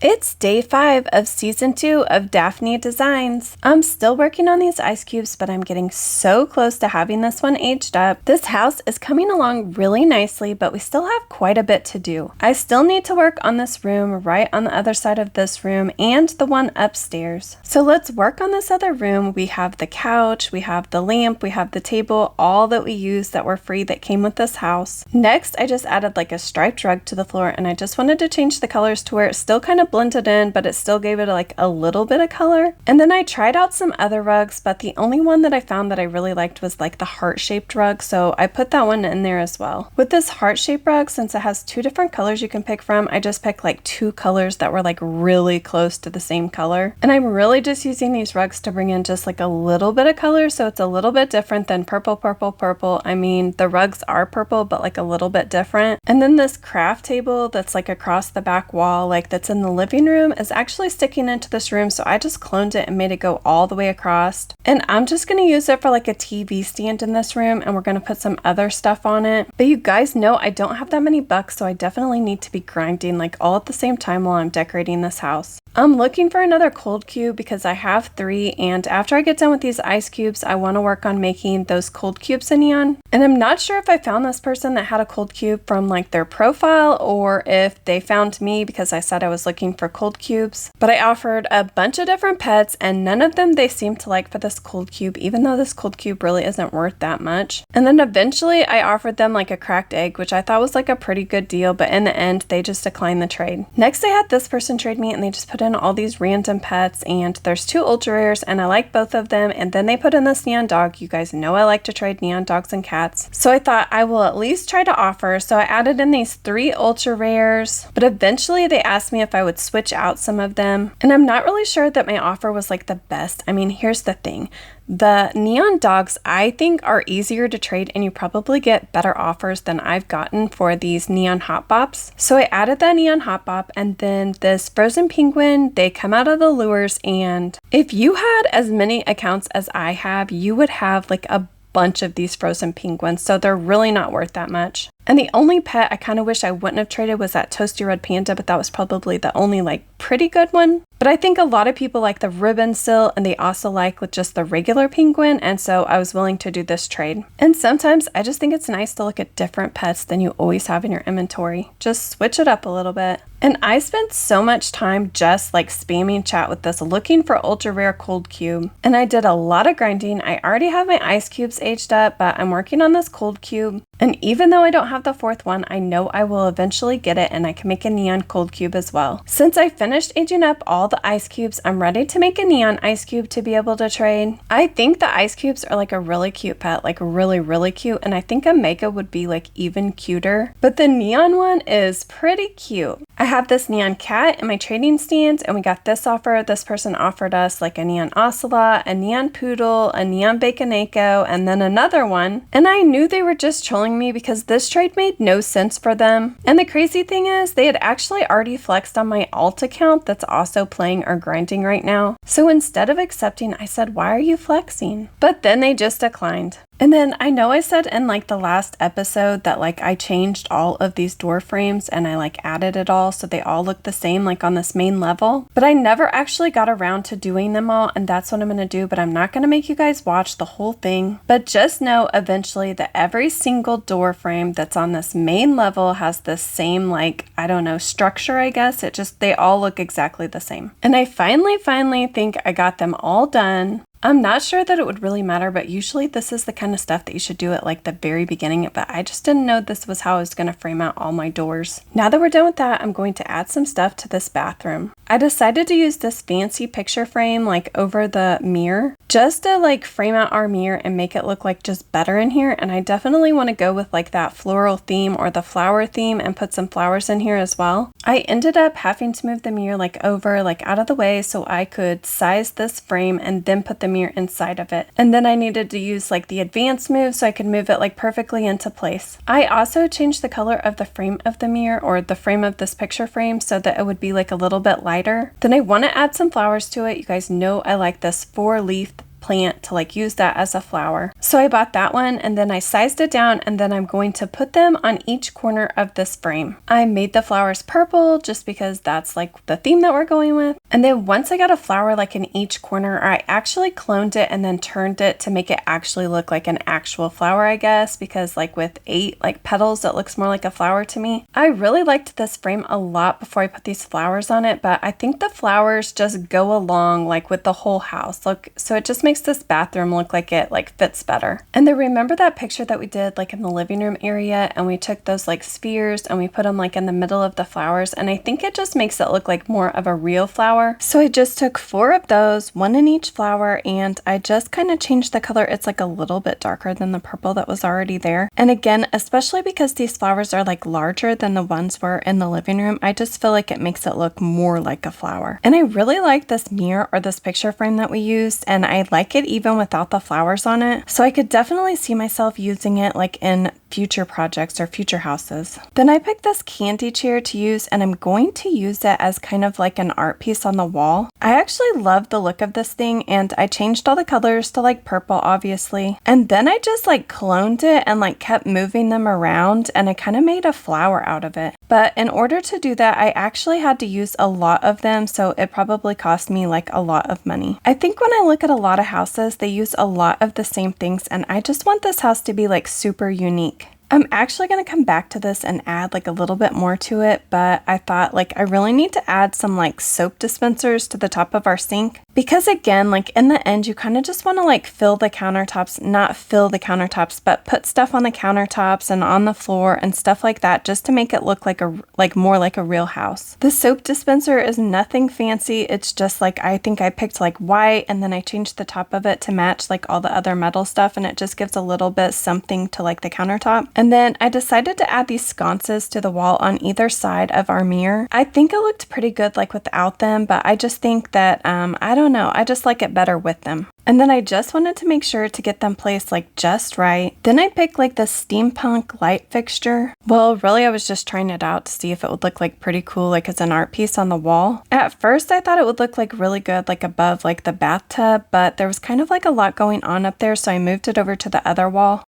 It's day 5 of season 2 of Daphne Designs. I'm still working on these ice cubes, but I'm getting so close to having this one aged up. This house is coming along really nicely, but we still have quite a bit to do. I still need to work on this room right on the other side of this room and the one upstairs. So let's work on this other room. We have the couch, we have the lamp, we have the table, all that we used that were free that came with this house. Next, I just added like a striped rug to the floor, and I just wanted to change the colors to where it still kind of blended in, but it still gave it like a little bit of color. And then I tried out some other rugs, but the only one that I found that I really liked was like the heart-shaped rug, so I put that one in there as well. With this heart-shaped rug, since it has 2 different colors you can pick from, I just picked like 2 colors that were like really close to the same color. And I'm really just using these rugs to bring in just like a little bit of color, so it's a little bit different than purple, purple, purple. I mean, the rugs are purple, but like a little bit different. And then this craft table that's like across the back wall, like that's in the living room, is actually sticking into this room, so I just cloned it and made it go all the way across. And I'm just going to use it for like a TV stand in this room, and we're going to put some other stuff on it. But you guys know I don't have that many bucks, so I definitely need to be grinding like all at the same time while I'm decorating this house. I'm looking for another cold cube because I have 3, and after I get done with these ice cubes, I want to work on making those cold cubes in neon. And I'm not sure if I found this person that had a cold cube from like their profile, or if they found me because I said I was looking for cold cubes. But I offered a bunch of different pets, and none of them they seemed to like for this cold cube, even though this cold cube really isn't worth that much. And then eventually I offered them like a cracked egg, which I thought was like a pretty good deal, but in the end they just declined the trade. Next I had this person trade me, and they just put in all these random pets, and there's 2 ultra rares and I like both of them. And then they put in this neon dog. You guys know I like to trade neon dogs and cats, so I thought I will at least try to offer. So I added in these 3 ultra rares, but eventually they asked me if I would switch out some of them, and I'm not really sure that my offer was like the best. I mean, here's the thing. The neon dogs I think are easier to trade, and you probably get better offers than I've gotten for these neon hot bops. So I added that neon hot bop, and then this frozen penguin, they come out of the lures, and if you had as many accounts as I have, you would have like a bunch of these frozen penguins, so they're really not worth that much. And the only pet I kind of wish I wouldn't have traded was that toasty red panda, but that was probably the only like pretty good one. But I think a lot of people like the ribbon still, and they also like with just the regular penguin, and so I was willing to do this trade. And sometimes I just think it's nice to look at different pets than you always have in your inventory. Just switch it up a little bit. And I spent so much time just like spamming chat with this, looking for ultra rare cold cube. And I did a lot of grinding. I already have my ice cubes aged up, but I'm working on this cold cube. And even though I don't have the 4th one, I know I will eventually get it, and I can make a neon cold cube as well. Since I finished aging up all the ice cubes, I'm ready to make a neon ice cube to be able to trade. I think the ice cubes are like a really cute pet, like really, really cute. And I think a mega would be like even cuter, but the neon one is pretty cute. I have this neon cat in my trading stand, and we got this offer. This person offered us like a neon ocelot, a neon poodle, a neon baconako, and then another one. And I knew they were just trolling me because this trade made no sense for them. And the crazy thing is, they had actually already flexed on my alt account that's also playing or grinding right now. So instead of accepting, I said, "Why are you flexing?" But then they just declined. And then I know I said in like the last episode that like I changed all of these door frames, and I like added it all so they all look the same like on this main level, but I never actually got around to doing them all, and that's what I'm gonna do. But I'm not gonna make you guys watch the whole thing, but just know eventually that every single door frame that's on this main level has the same like, I don't know, structure, I guess. It just, they all look exactly the same. And I finally think I got them all done. I'm not sure that it would really matter, but usually this is the kind of stuff that you should do at like the very beginning, but I just didn't know this was how I was going to frame out all my doors. Now that we're done with that, I'm going to add some stuff to this bathroom. I decided to use this fancy picture frame like over the mirror just to like frame out our mirror and make it look like just better in here. And I definitely want to go with like that floral theme or the flower theme and put some flowers in here as well. I ended up having to move the mirror like over, like out of the way, so I could size this frame and then put the mirror inside of it. And then I needed to use like the advanced move so I could move it like perfectly into place. I also changed the color of the frame of the mirror, or the frame of this picture frame, so that it would be like a little bit lighter. Then I want to add some flowers to it. You guys know I like this 4-leaf plant to like use that as a flower. So I bought that one and then I sized it down, and then I'm going to put them on each corner of this frame. I made the flowers purple just because that's like the theme that we're going with. And then once I got a flower like in each corner, I actually cloned it and then turned it to make it actually look like an actual flower, I guess, because like with 8 like petals, it looks more like a flower to me. I really liked this frame a lot before I put these flowers on it, but I think the flowers just go along like with the whole house. Look, so it just makes this bathroom look like it like fits better. And then remember that picture that we did like in the living room area, and we took those like spheres and we put them like in the middle of the flowers, and I think it just makes it look like more of a real flower. So I just took 4 of those, 1 in each flower, and I just kind of changed the color. It's like a little bit darker than the purple that was already there. And again, especially because these flowers are like larger than the ones were in the living room, I just feel like it makes it look more like a flower. And I really like this mirror or this picture frame that we used, and I like it even without the flowers on it. So I could definitely see myself using it like in future projects or future houses. Then I picked this candy chair to use, and I'm going to use it as kind of like an art piece on the wall. I actually love the look of this thing, and I changed all the colors to like purple, obviously. And then I just like cloned it and like kept moving them around, and I kind of made a flower out of it. But in order to do that, I actually had to use a lot of them, so it probably cost me like a lot of money. I think when I look at a lot of houses, they use a lot of the same things, and I just want this house to be like super unique. I'm actually going to come back to this and add like a little bit more to it, but I thought like I really need to add some like soap dispensers to the top of our sink, because again, like in the end, you kind of just want to like fill the countertops, not fill the countertops, but put stuff on the countertops and on the floor and stuff like that, just to make it look like more like a real house. The soap dispenser is nothing fancy. It's just like, I think I picked like white, and then I changed the top of it to match like all the other metal stuff, and it just gives a little bit something to like the countertop. And then I decided to add these sconces to the wall on either side of our mirror. I think it looked pretty good like without them, but I just think that, I don't know, I just like it better with them. And then I just wanted to make sure to get them placed like just right. Then I picked like the steampunk light fixture. Well, really I was just trying it out to see if it would look like pretty cool like as an art piece on the wall. At first I thought it would look like really good like above like the bathtub, but there was kind of like a lot going on up there, so I moved it over to the other wall.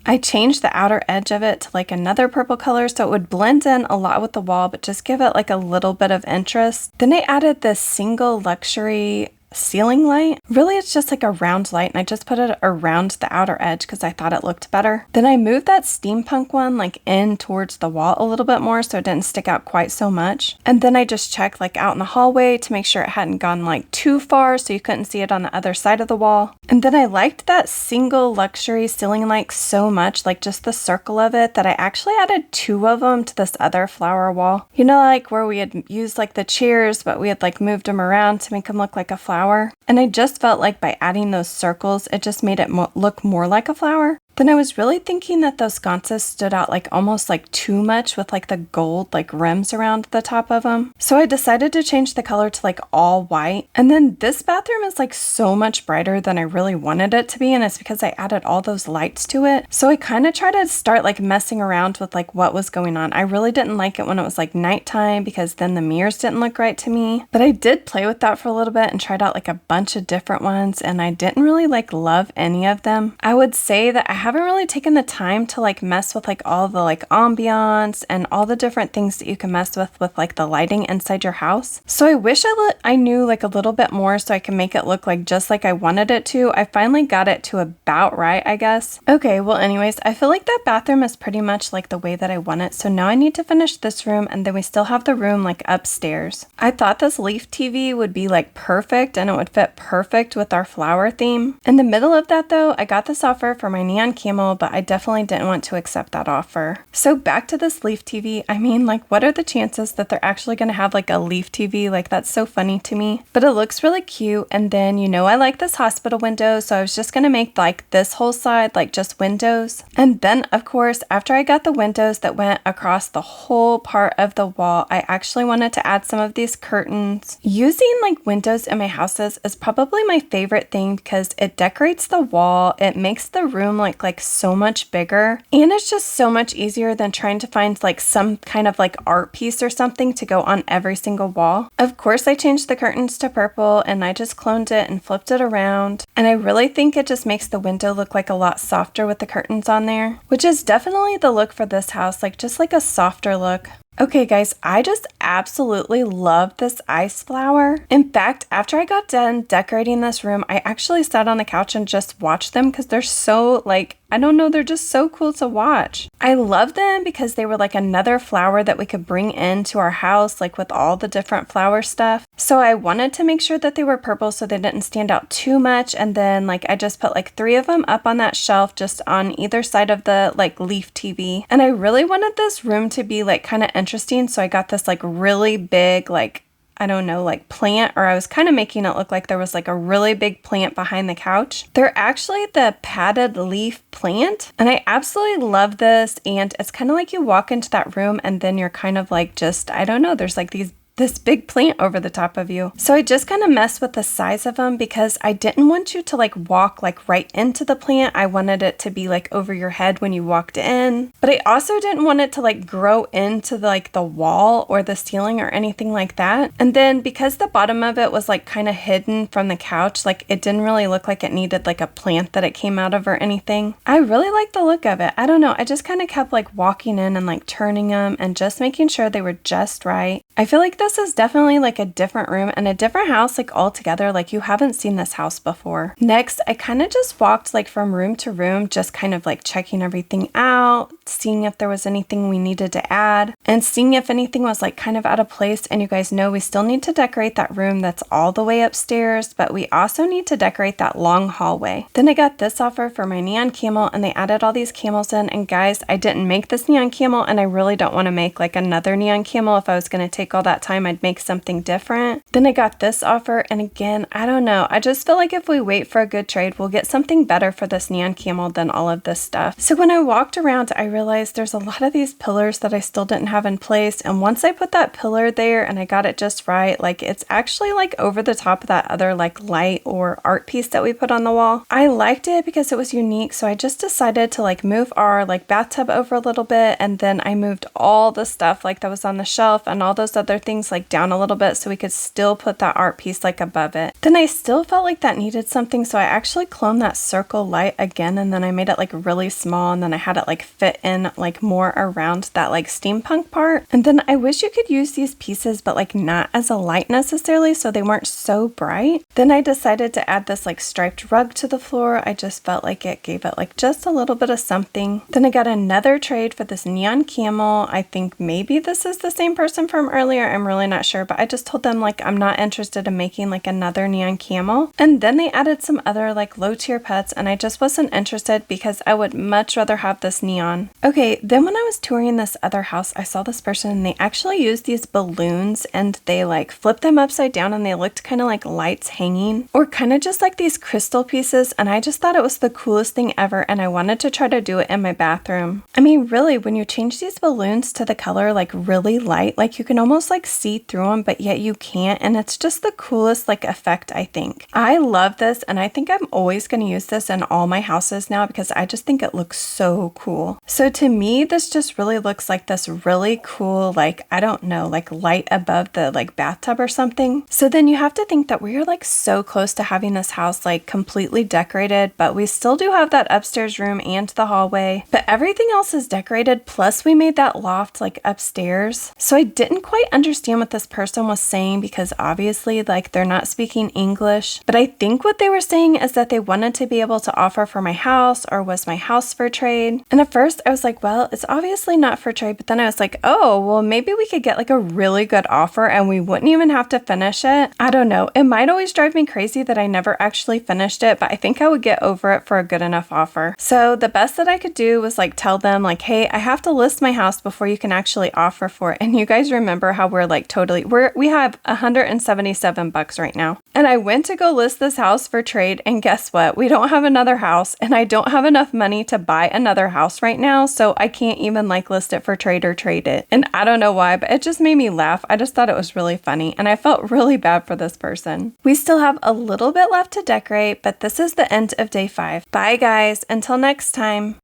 I changed the outer edge of it to like another purple color so it would blend in a lot with the wall, but just give it like a little bit of interest. Then I added this single luxury ceiling light. Really, it's just like a round light, and I just put it around the outer edge because I thought it looked better. Then I moved that steampunk one like in towards the wall a little bit more so it didn't stick out quite so much. And then I just checked like out in the hallway to make sure it hadn't gone like too far so you couldn't see it on the other side of the wall. And then I liked that single luxury ceiling light so much, like just the circle of it, that I actually added 2 of them to this other flower wall. You know, like where we had used like the chairs, but we had like moved them around to make them look like a flower. And I just felt like by adding those circles, it just made it look more like a flower. Then I was really thinking that those sconces stood out like almost like too much with like the gold like rims around the top of them. So I decided to change the color to like all white. And then this bathroom is like so much brighter than I really wanted it to be, and it's because I added all those lights to it. So I kind of tried to start like messing around with like what was going on. I really didn't like it when it was like nighttime because then the mirrors didn't look right to me. But I did play with that for a little bit and tried out like a bunch of different ones, and I didn't really like love any of them. I would say that I haven't really taken the time to like mess with like all the like ambiance and all the different things that you can mess with like the lighting inside your house. So I wish I knew like a little bit more so I can make it look like just like I wanted it to. I finally got it to about right, I guess. Okay, well anyways, I feel like that bathroom is pretty much like the way that I want it. So now I need to finish this room, and then we still have the room like upstairs. I thought this leaf TV would be like perfect, and it would fit perfect with our flower theme. In the middle of that though, I got this offer for my neon camel, but I definitely didn't want to accept that offer. So back to this leaf TV. I mean, like, what are the chances that they're actually going to have like a leaf TV? Like, that's so funny to me, but it looks really cute. And then, you know, I like this hospital window, so I was just going to make like this whole side like just windows. And then of course, after I got the windows that went across the whole part of the wall, I actually wanted to add some of these curtains. Using like windows in my houses is probably my favorite thing because it decorates the wall. It makes the room like like so much bigger. And it's just so much easier than trying to find like some kind of like art piece or something to go on every single wall. Of course, I changed the curtains to purple and I just cloned it and flipped it around. And I really think it just makes the window look like a lot softer with the curtains on there, which is definitely the look for this house, like just like a softer look. Okay guys, I just absolutely love this ice flower. In fact, after I got done decorating this room, I actually sat on the couch and just watched them because they're so like, I don't know, they're just so cool to watch. I love them because they were like another flower that we could bring into our house, like with all the different flower stuff. So I wanted to make sure that they were purple so they didn't stand out too much. And then like I just put like 3 of them up on that shelf just on either side of the like leaf TV. And I really wanted this room to be like kind of interesting. So I got this like really big, like, I don't know, like plant, or I was kind of making it look like there was like a really big plant behind the couch. They're actually the padded leaf plant, and I absolutely love this. And it's kind of like you walk into that room and then you're kind of like just, I don't know, there's like this big plant over the top of you. So I just kind of messed with the size of them because I didn't want you to like walk like right into the plant. I wanted it to be like over your head when you walked in. But I also didn't want it to like grow into the wall or the ceiling or anything like that. And then because the bottom of it was like kind of hidden from the couch, like it didn't really look like it needed like a plant that it came out of or anything. I really like the look of it. I don't know. I just kind of kept like walking in and like turning them and just making sure they were just right. I feel like this is definitely like a different room and a different house like altogether, like you haven't seen this house before. Next, I kind of just walked like from room to room, just kind of like checking everything out, seeing if there was anything we needed to add and seeing if anything was like kind of out of place. And you guys know we still need to decorate that room that's all the way upstairs, but we also need to decorate that long hallway. Then I got this offer for my neon camel and they added all these camels in. And guys, I didn't make this neon camel and I really don't want to make like another neon camel. If I was going to take all that time, I'd make something different. Then I got this offer, and again, I don't know, I just feel like if we wait for a good trade, we'll get something better for this neon camel than all of this stuff. So when I walked around, I realized there's a lot of these pillars that I still didn't have in place, and once I put that pillar there and I got it just right, like it's actually like over the top of that other like light or art piece that we put on the wall. I liked it because it was unique, so I just decided to like move our like bathtub over a little bit, and then I moved all the stuff like that was on the shelf and all those other things like down a little bit so we could still put that art piece like above it. Then I still felt like that needed something, so I actually cloned that circle light again, and then I made it like really small, and then I had it like fit in like more around that like steampunk part. And then I wish you could use these pieces but like not as a light necessarily, so they weren't so bright. Then I decided to add this like striped rug to the floor. I just felt like it gave it like just a little bit of something. Then I got another trade for this neon camel. I think maybe this is the same person from earlier, I'm really not sure, but I just told them like I'm not interested in making like another neon camel. And then they added some other like low tier pets, and I just wasn't interested because I would much rather have this neon. Okay, then when I was touring this other house, I saw this person and they actually used these balloons and they like flipped them upside down and they looked kind of like lights hanging or kind of just like these crystal pieces, and I just thought it was the coolest thing ever, and I wanted to try to do it in my bathroom. I mean, really, when you change these balloons to the color like really light, like you can almost like see through them, but yet you can't, and it's just the coolest like effect, I think. I love this, and I think I'm always going to use this in all my houses now because I just think it looks so cool. So to me, this just really looks like this really cool, like, I don't know, like light above the like bathtub or something. So then you have to think that we are like so close to having this house like completely decorated, but we still do have that upstairs room and the hallway, but everything else is decorated, plus we made that loft like upstairs. So I didn't quite understand what this person was saying because obviously like they're not speaking English, but I think what they were saying is that they wanted to be able to offer for my house, or was my house for trade. And at first I was like, well, it's obviously not for trade, but then I was like, oh, well, maybe we could get like a really good offer and we wouldn't even have to finish it. I don't know. It might always drive me crazy that I never actually finished it, but I think I would get over it for a good enough offer. So the best that I could do was like tell them like, hey, I have to list my house before you can actually offer for it. And you guys remember how we're like like totally, we have $177 right now. And I went to go list this house for trade, and guess what? We don't have another house, and I don't have enough money to buy another house right now, so I can't even like list it for trade or trade it. And I don't know why, but it just made me laugh. I just thought it was really funny, and I felt really bad for this person. We still have a little bit left to decorate, but this is the end of day 5. Bye guys, until next time.